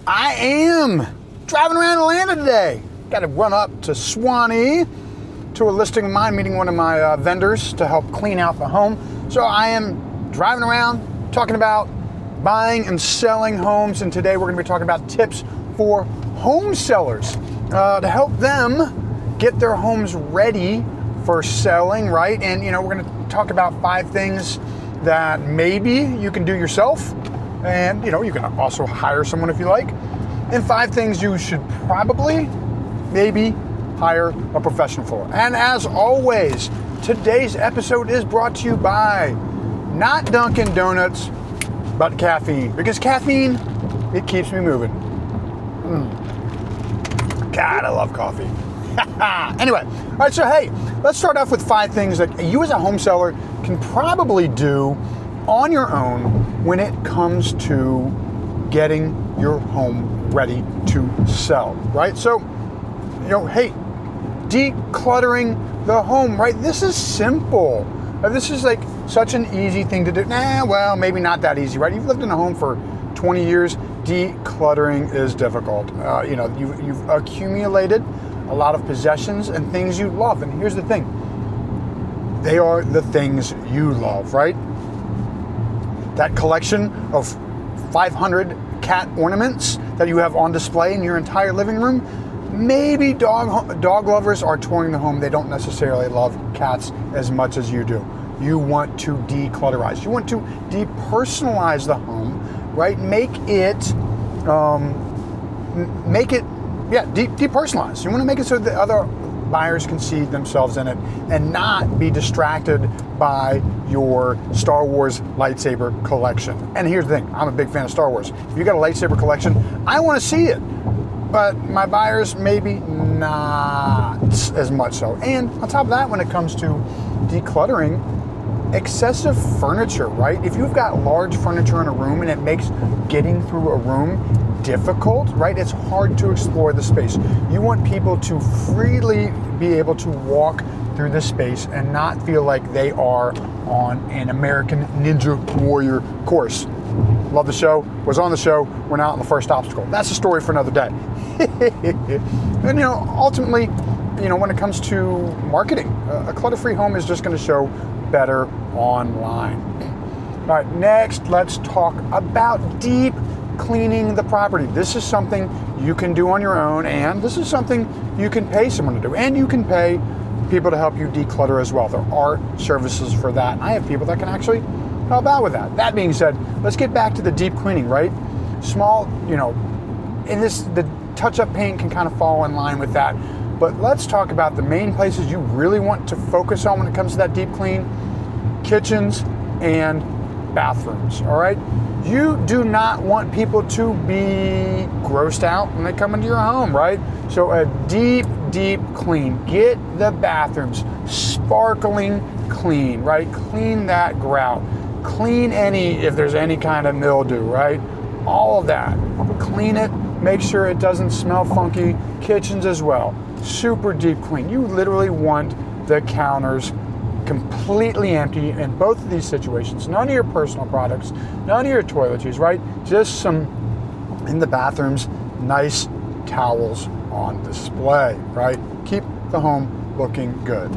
I am driving around Atlanta today. Got to run up to Swanee to a listing of mine, meeting one of my vendors to help clean out the home. So I am driving around talking about buying and selling homes, and today we're going to be talking about tips for home sellers to help them get their homes ready for selling, right? And we're going to talk about 5 things that maybe you can do yourself, and you can also hire someone if you like, and 5 things you should probably maybe hire a professional for. And as always, today's episode is brought to you by not Dunkin' Donuts, but caffeine, because caffeine, it keeps me moving. God, I love coffee. Anyway, all right, so hey, let's start off with 5 things that you as a home seller can probably do on your own when it comes to getting your home ready to sell, right? So, hey, decluttering the home, right? This is simple. This is like such an easy thing to do. Well, maybe not that easy, right? You've lived in a home for 20 years. Decluttering is difficult. You've accumulated a lot of possessions and things you love. And here's the thing. They are the things you love, right? That collection of 500 cat ornaments that you have on display in your entire living room, maybe dog lovers are touring the home. They don't necessarily love cats as much as you do. You want to declutterize. You want to depersonalize the home, right? Make it depersonalized. You want to make it so that other buyers can see themselves in it and not be distracted by your Star Wars lightsaber collection. And here's the thing, I'm a big fan of Star Wars. If you got a lightsaber collection, I want to see it. But my buyers, maybe not as much so. And on top of that, when it comes to decluttering, excessive furniture, right? If you've got large furniture in a room and it makes getting through a room difficult, right? It's hard to explore the space. You want people to freely be able to walk through the space and not feel like they are on an American Ninja Warrior course. Love the show, was on the show, we're not on the first obstacle. That's a story for another day. And ultimately, when it comes to marketing, a clutter-free home is just going to show better online. All right, next, let's talk about deep cleaning the property. This is something you can do on your own, and this is something you can pay someone to do, and you can pay people to help you declutter as well. There are services for that. I have people that can actually help out with that. That being said, let's get back to the deep cleaning, right? Small, the touch-up paint can kind of fall in line with that. But let's talk about the main places you really want to focus on when it comes to that deep clean: kitchens and bathrooms, all right? You do not want people to be grossed out when they come into your home, right? So a deep clean. Get the bathrooms sparkling clean, right? Clean that grout. Clean if there's any kind of mildew, right? All of that. Clean it. Make sure it doesn't smell funky. Kitchens as well. Super deep clean. You literally want the counters completely empty in both of these situations. None of your personal products, none of your toiletries, right? Just some, in the bathrooms, nice towels on display, right? Keep the home looking good.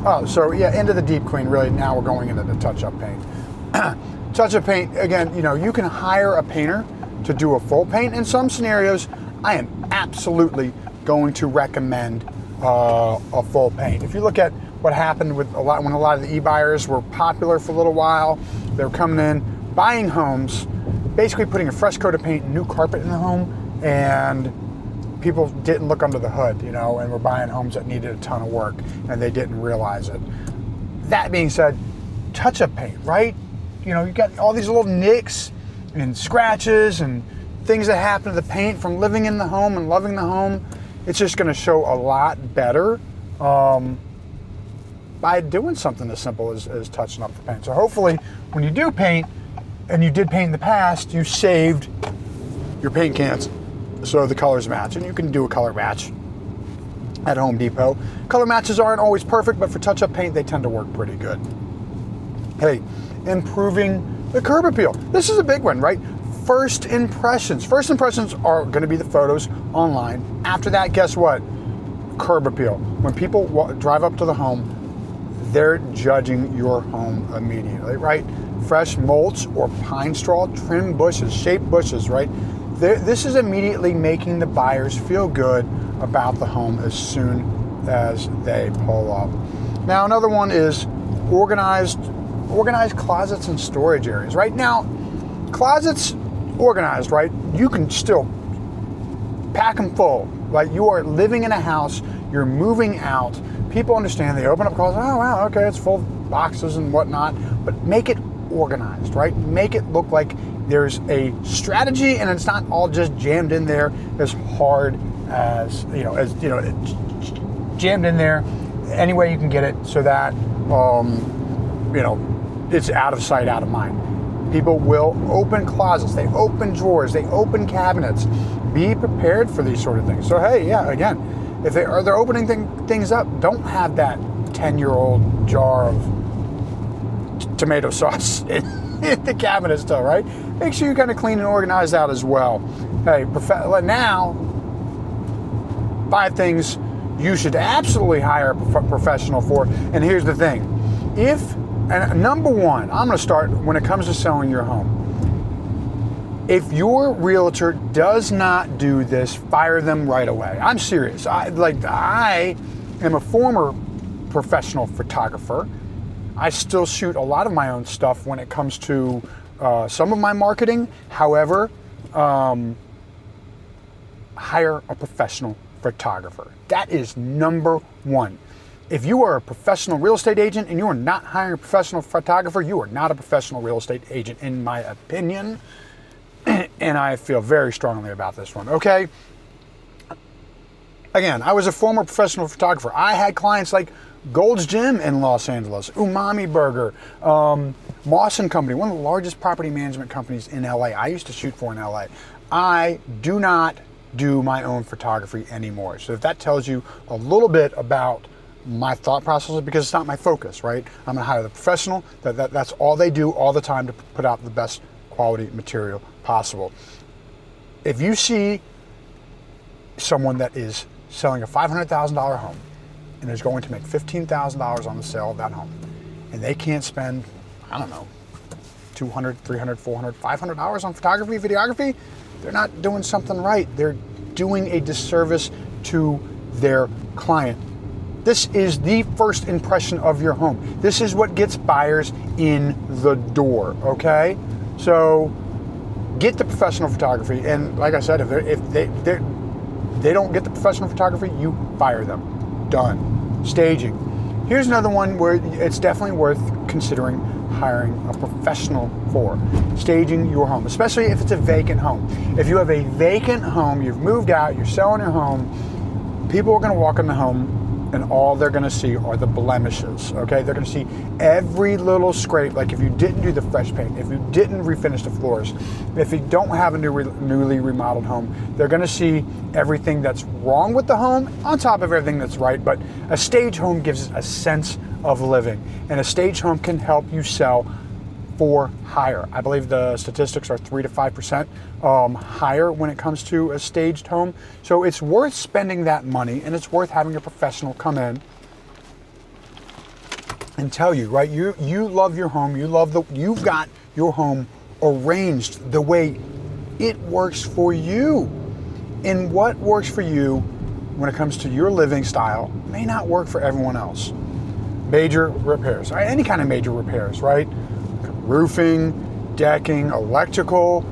Oh, so yeah, into the deep clean, really. Now we're going into the touch-up paint. Touch-up paint, again, you can hire a painter to do a full paint. In some scenarios, I am absolutely going to recommend a full paint. If you look at what happened when a lot of the e-buyers were popular for a little while, they were coming in, buying homes, basically putting a fresh coat of paint and new carpet in the home, and people didn't look under the hood, and were buying homes that needed a ton of work, and they didn't realize it. That being said, touch-up paint, right? You got all these little nicks and scratches and things that happen to the paint from living in the home and loving the home. It's just going to show a lot better by doing something as simple as touching up the paint. So hopefully when you do paint, and you did paint in the past, you saved your paint cans so the colors match. And you can do a color match at Home Depot. Color matches aren't always perfect, but for touch-up paint, they tend to work pretty good. Hey, improving the curb appeal. This is a big one, right? first impressions. First impressions are going to be the photos online. After that, guess what? Curb appeal. When people drive up to the home, they're judging your home immediately, right? Fresh mulch or pine straw, trim bushes, shaped bushes, right? This is immediately making the buyers feel good about the home as soon as they pull up. Now, another one is organized closets and storage areas. Right now, closets organized, right? You can still pack them full. Like, you are living in a house, you're moving out. People understand. They open up closets. Oh wow, okay, it's full of boxes and whatnot. But make it organized, right? Make it look like there's a strategy, and it's not all just jammed in there as hard as jammed in there any way you can get it, so that it's out of sight, out of mind. People will open closets, they open drawers, they open cabinets. Be prepared for these sort of things. So hey, yeah, again, if they're opening things up, don't have that 10-year-old jar of tomato sauce in the cabinet still, right? Make sure you kind of clean and organize that as well. Hey, now, 5 things you should absolutely hire a professional for. And here's the thing. Number one, I'm going to start when it comes to selling your home. If your realtor does not do this, fire them right away. I'm serious. I am a former professional photographer. I still shoot a lot of my own stuff when it comes to some of my marketing. However, hire a professional photographer. That is number one. If you are a professional real estate agent and you are not hiring a professional photographer, you are not a professional real estate agent, in my opinion. And I feel very strongly about this one, okay? Again, I was a former professional photographer. I had clients like Gold's Gym in Los Angeles, Umami Burger, Moss & Company, one of the largest property management companies in LA. I used to shoot for in LA. I do not do my own photography anymore. So if that tells you a little bit about my thought process, because it's not my focus, right? I'm gonna hire the professional. That's all they do all the time to put out the best quality material possible. If you see someone that is selling a $500,000 home and is going to make $15,000 on the sale of that home, and they can't spend, I don't know, $200, $300, $400, $500 on photography, videography, they're not doing something right. They're doing a disservice to their client. This is the first impression of your home. This is what gets buyers in the door, okay? So get the professional photography, and like I said, if they don't get the professional photography, you fire them. Done. Staging. Here's another one where it's definitely worth considering hiring a professional for. Staging your home, especially if it's a vacant home. If you have a vacant home, you've moved out, you're selling your home, people are going to walk in the home and all they're going to see are the blemishes, okay? They're going to see every little scrape, like if you didn't do the fresh paint, if you didn't refinish the floors, if you don't have a newly remodeled home, they're going to see everything that's wrong with the home on top of everything that's right. But a stage home gives a sense of living, and a stage home can help you sell for higher. I believe the statistics are 3 to 5% higher when it comes to a staged home. So it's worth spending that money, and it's worth having a professional come in and tell you, right? You love your home. You've got your home arranged the way it works for you. And what works for you when it comes to your living style may not work for everyone else. Major repairs, any kind of major repairs, right? Roofing, decking, electrical,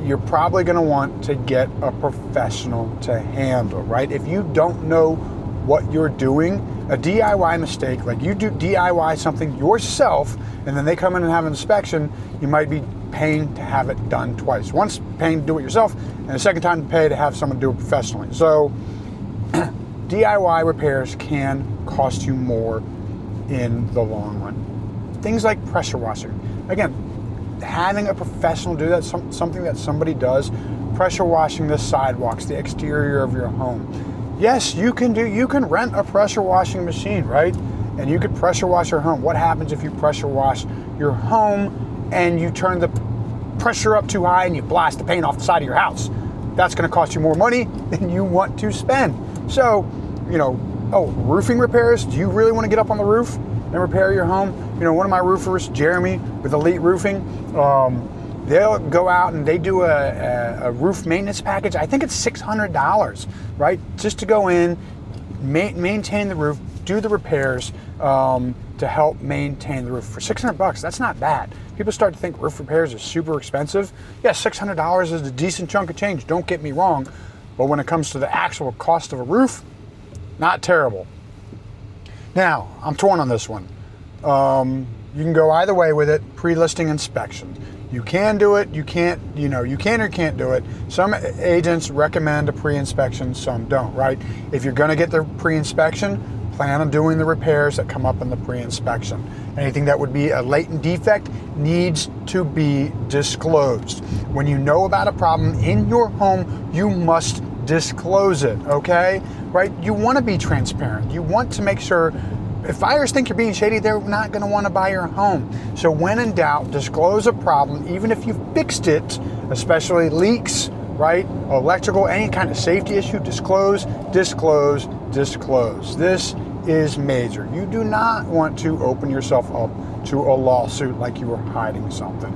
you're probably going to want to get a professional to handle, right? If you don't know what you're doing, a DIY mistake, like you do DIY something yourself and then they come in and have an inspection, you might be paying to have it done twice. Once paying to do it yourself, and the second time to pay to have someone do it professionally. So DIY repairs can cost you more in the long run. Things like pressure washing. Again, having a professional do that, something that somebody does, pressure washing the sidewalks, the exterior of your home. Yes, you can rent a pressure washing machine, right? And you could pressure wash your home. What happens if you pressure wash your home and you turn the pressure up too high and you blast the paint off the side of your house. That's going to cost you more money than you want to spend. So, roofing repairs. Do you really want to get up on the roof and repair your home? One of my roofers, Jeremy, with Elite Roofing, they'll go out and they do a roof maintenance package. I think it's $600, right? Just to go in, maintain the roof, do the repairs to help maintain the roof for $600. That's not bad. People start to think roof repairs are super expensive. Yeah, $600 is a decent chunk of change. Don't get me wrong, but when it comes to the actual cost of a roof, not terrible. Now, I'm torn on this one. You can go either way with it. Pre-listing inspection. You can do it. You can't. You can or can't do it. Some agents recommend a pre-inspection. Some don't. Right? If you're going to get the pre-inspection, plan on doing the repairs that come up in the pre-inspection. Anything that would be a latent defect needs to be disclosed. When you know about a problem in your home, you must disclose it. Okay? Right? You want to be transparent. You want to make sure. If buyers think you're being shady, they're not going to want to buy your home. So when in doubt, disclose a problem, even if you've fixed it, especially leaks, right? Electrical, any kind of safety issue, disclose, disclose, disclose. This is major. You do not want to open yourself up to a lawsuit like you were hiding something.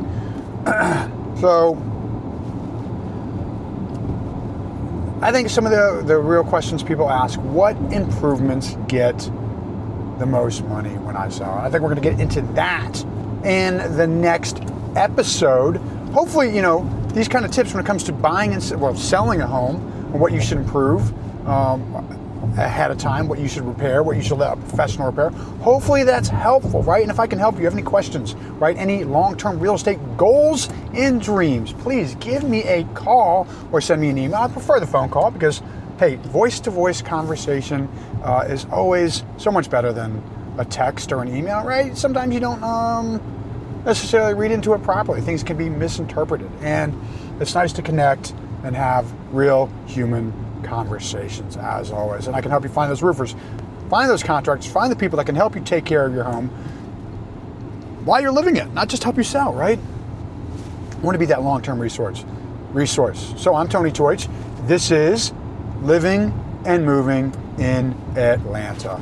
So I think some of the real questions people ask, what improvements get the most money when I sell? I think we're going to get into that in the next episode. Hopefully, these kind of tips when it comes to buying and selling a home, and what you should improve ahead of time, what you should repair, what you should let a professional repair. Hopefully that's helpful, right? And if I can help you, have any questions, right? Any long-term real estate goals and dreams, please give me a call or send me an email. I prefer the phone call because, hey, voice-to-voice conversation is always so much better than a text or an email, right? Sometimes you don't necessarily read into it properly. Things can be misinterpreted. And it's nice to connect and have real human conversations, as always. And I can help you find those roofers, find those contractors, find the people that can help you take care of your home while you're living it, not just help you sell, right? I want to be that long-term resource. So I'm Tony Teutsch. This is Living and Moving in Atlanta.